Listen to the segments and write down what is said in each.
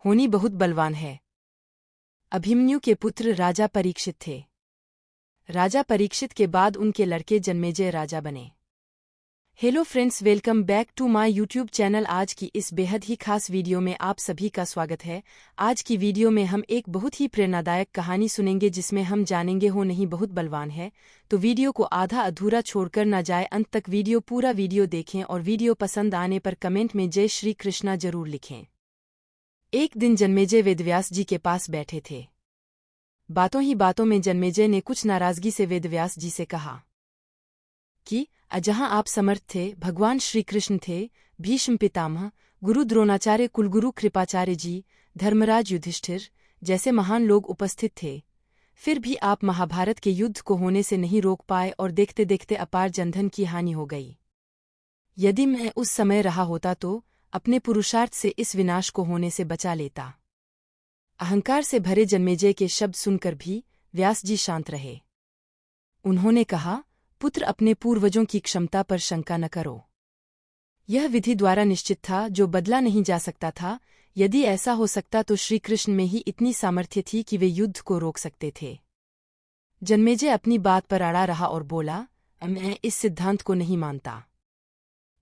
होनी बहुत बलवान है। अभिमन्यु के पुत्र राजा परीक्षित थे। राजा परीक्षित के बाद उनके लड़के जन्मेजय राजा बने। Hello friends, welcome back to my YouTube channel. आज की इस बेहद ही खास वीडियो में आप सभी का स्वागत है। आज की वीडियो में हम एक बहुत ही प्रेरणादायक कहानी सुनेंगे जिसमें हम जानेंगे हो नहीं बहुत बलवान है। तो वीडियो को आधा अधूरा छोड़कर न जाए, अंत तक पूरा वीडियो देखें और वीडियो पसंद आने पर कमेंट में जय श्री कृष्णा जरूर लिखें। एक दिन जन्मेजय वेदव्यास जी के पास बैठे थे। बातों ही बातों में जन्मेजय ने कुछ नाराजगी से वेदव्यास जी से कहा कि जहाँ आप समर्थ थे, भगवान श्री कृष्ण थे, भीष्म पितामह, गुरु द्रोणाचार्य, कुलगुरु कृपाचार्य जी, धर्मराज युधिष्ठिर जैसे महान लोग उपस्थित थे, फिर भी आप महाभारत के युद्ध को होने से नहीं रोक पाए और देखते देखते अपार जनधन की हानि हो गई। यदि मैं उस समय रहा होता तो अपने पुरुषार्थ से इस विनाश को होने से बचा लेता। अहंकार से भरे जन्मेजय के शब्द सुनकर भी व्यास जी शांत रहे। उन्होंने कहा, पुत्र, अपने पूर्वजों की क्षमता पर शंका न करो। यह विधि द्वारा निश्चित था जो बदला नहीं जा सकता था। यदि ऐसा हो सकता तो श्री कृष्ण में ही इतनी सामर्थ्य थी कि वे युद्ध को रोक सकते थे। जन्मेजय अपनी बात पर अड़ा रहा और बोला, मैं इस सिद्धांत को नहीं मानता।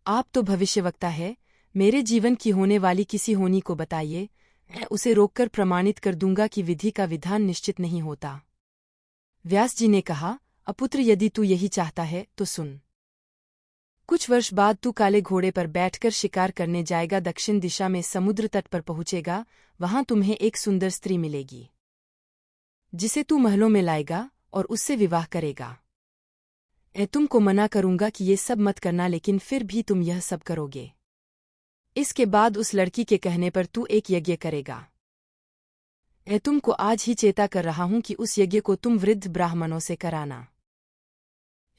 आप तो भविष्यवक्ता है, मेरे जीवन की होने वाली किसी होनी को बताइए, मैं उसे रोककर प्रमाणित कर दूंगा कि विधि का विधान निश्चित नहीं होता। व्यास जी ने कहा, अपुत्र, यदि तू यही चाहता है तो सुन। कुछ वर्ष बाद तू काले घोड़े पर बैठकर शिकार करने जाएगा। दक्षिण दिशा में समुद्र तट पर पहुंचेगा। वहां तुम्हें एक सुंदर स्त्री मिलेगी जिसे तू महलों में लाएगा और उससे विवाह करेगा। मैं तुमको मना करूंगा कि ये सब मत करना, लेकिन फिर भी तुम यह सब करोगे। इसके बाद उस लड़की के कहने पर तू एक यज्ञ करेगा। मैं तुमको आज ही चेता कर रहा हूं कि उस यज्ञ को तुम वृद्ध ब्राह्मणों से कराना,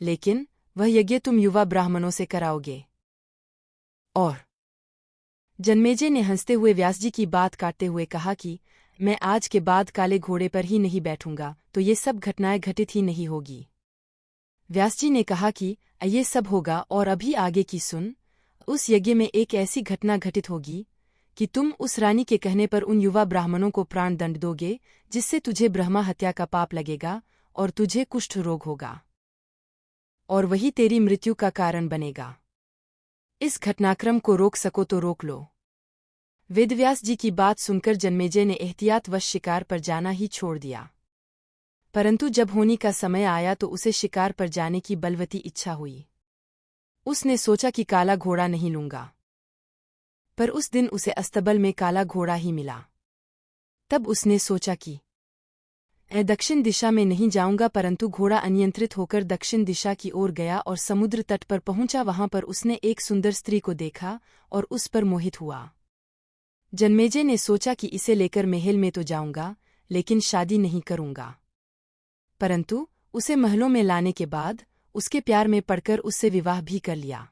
लेकिन वह यज्ञ तुम युवा ब्राह्मणों से कराओगे। और जन्मेजय ने हंसते हुए व्यास जी की बात काटते हुए कहा कि मैं आज के बाद काले घोड़े पर ही नहीं बैठूंगा तो ये सब घटनाएं घटित ही नहीं होगी। व्यास जी ने कहा कि ये सब होगा, और अभी आगे की सुन। उस यज्ञ में एक ऐसी घटना घटित होगी कि तुम उस रानी के कहने पर उन युवा ब्राह्मणों को प्राण दंड दोगे, जिससे तुझे ब्रह्मा हत्या का पाप लगेगा और तुझे कुष्ठ रोग होगा, और वही तेरी मृत्यु का कारण बनेगा। इस घटनाक्रम को रोक सको तो रोक लो। वेदव्यास जी की बात सुनकर जन्मेजय ने एहतियातवश शिकार पर जाना ही छोड़ दिया। परंतु जब होनी का समय आया तो उसे शिकार पर जाने की बलवती इच्छा हुई। उसने सोचा कि काला घोड़ा नहीं लूंगा, पर उस दिन उसे अस्तबल में काला घोड़ा ही मिला। तब उसने सोचा कि मैं दक्षिण दिशा में नहीं जाऊंगा, परंतु घोड़ा अनियंत्रित होकर दक्षिण दिशा की ओर गया और समुद्र तट पर पहुंचा। वहां पर उसने एक सुंदर स्त्री को देखा और उस पर मोहित हुआ। जन्मेजय ने सोचा कि इसे लेकर महल में तो जाऊंगा, लेकिन शादी नहीं करूंगा। परंतु उसे महलों में लाने के बाद उसके प्यार में पड़कर उससे विवाह भी कर लिया।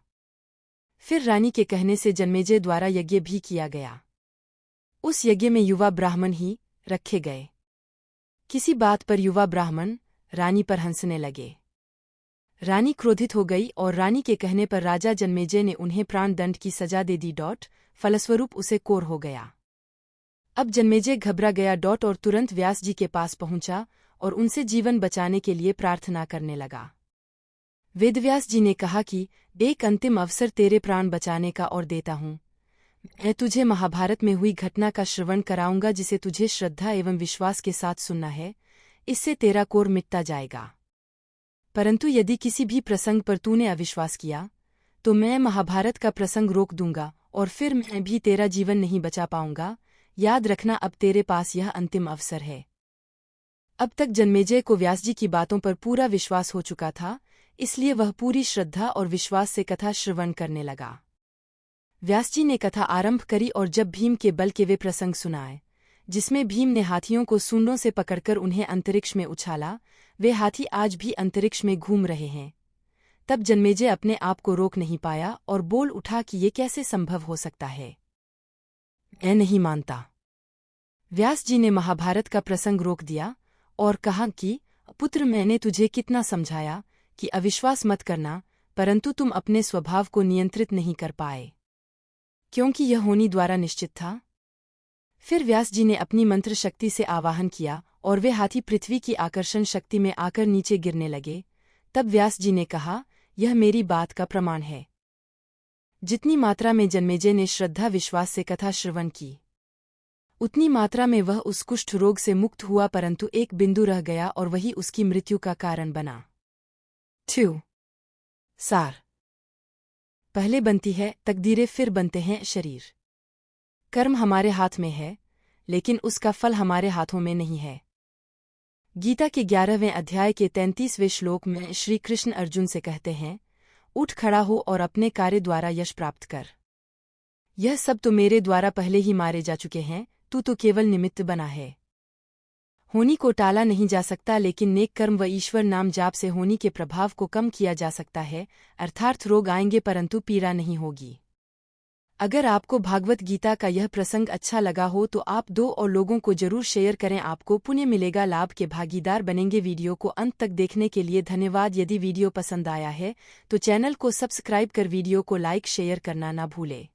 फिर रानी के कहने से जन्मेजय द्वारा यज्ञ भी किया गया। उस यज्ञ में युवा ब्राह्मण ही रखे गए। किसी बात पर युवा ब्राह्मण रानी पर हंसने लगे। रानी क्रोधित हो गई और रानी के कहने पर राजा जन्मेजय ने उन्हें प्राण दंड की सजा दे दी। फलस्वरूप उसे कोर हो गया। अब जन्मेजय घबरा गया और तुरंत व्यास जी के पास पहुंचा और उनसे जीवन बचाने के लिए प्रार्थना करने लगा। वेदव्यास जी ने कहा कि एक अंतिम अवसर तेरे प्राण बचाने का और देता हूं। मैं तुझे महाभारत में हुई घटना का श्रवण कराऊंगा, जिसे तुझे श्रद्धा एवं विश्वास के साथ सुनना है। इससे तेरा कोर मिटता जाएगा। परंतु यदि किसी भी प्रसंग पर तूने अविश्वास किया तो मैं महाभारत का प्रसंग रोक दूंगा और फिर मैं भी तेरा जीवन नहीं बचा पाऊंगा। याद रखना, अब तेरे पास यह अंतिम अवसर है। अब तक जन्मेजय को व्यास जी की बातों पर पूरा विश्वास हो चुका था, इसलिए वह पूरी श्रद्धा और विश्वास से कथा श्रवण करने लगा। व्यास जी ने कथा आरंभ करी और जब भीम के बल के वे प्रसंग सुनाए, जिसमें भीम ने हाथियों को सूंडों से पकड़कर उन्हें अंतरिक्ष में उछाला, वे हाथी आज भी अंतरिक्ष में घूम रहे हैं। तब जन्मेजय अपने आप को रोक नहीं पाया और बोल उठा कि ये कैसे संभव हो सकता है, मैं नहीं मानता। व्यास जी ने महाभारत का प्रसंग रोक दिया और कहा कि पुत्र, मैंने तुझे कितना समझाया कि अविश्वास मत करना, परंतु तुम अपने स्वभाव को नियंत्रित नहीं कर पाए, क्योंकि यह होनी द्वारा निश्चित था। फिर व्यास जी ने अपनी मंत्र शक्ति से आवाहन किया और वे हाथी पृथ्वी की आकर्षण शक्ति में आकर नीचे गिरने लगे। तब व्यास जी ने कहा, यह मेरी बात का प्रमाण है। जितनी मात्रा में जन्मेजय ने श्रद्धा विश्वास से कथा श्रवण की, उतनी मात्रा में वह उस कुष्ठ रोग से मुक्त हुआ, परंतु एक बिंदु रह गया और वही उसकी मृत्यु का कारण बना। 2. सार। पहले बनती है तकदीरें, फिर बनते हैं शरीर। कर्म हमारे हाथ में है, लेकिन उसका फल हमारे हाथों में नहीं है। गीता के 11वें अध्याय के 33वें श्लोक में श्री कृष्ण अर्जुन से कहते हैं, उठ खड़ा हो और अपने कार्य द्वारा यश प्राप्त कर। यह सब तो मेरे द्वारा पहले ही मारे जा चुके हैं, तू तो केवल निमित्त बना है। होनी को टाला नहीं जा सकता, लेकिन नेक कर्म व ईश्वर नाम जाप से होनी के प्रभाव को कम किया जा सकता है। अर्थात रोग आएंगे परंतु पीड़ा नहीं होगी। अगर आपको भागवत गीता का यह प्रसंग अच्छा लगा हो तो आप 2 और लोगों को जरूर शेयर करें, आपको पुण्य मिलेगा, लाभ के भागीदार बनेंगे। वीडियो को अंत तक देखने के लिए धन्यवाद। यदि वीडियो पसंद आया है तो चैनल को सब्सक्राइब कर वीडियो को लाइक शेयर करना ना भूले।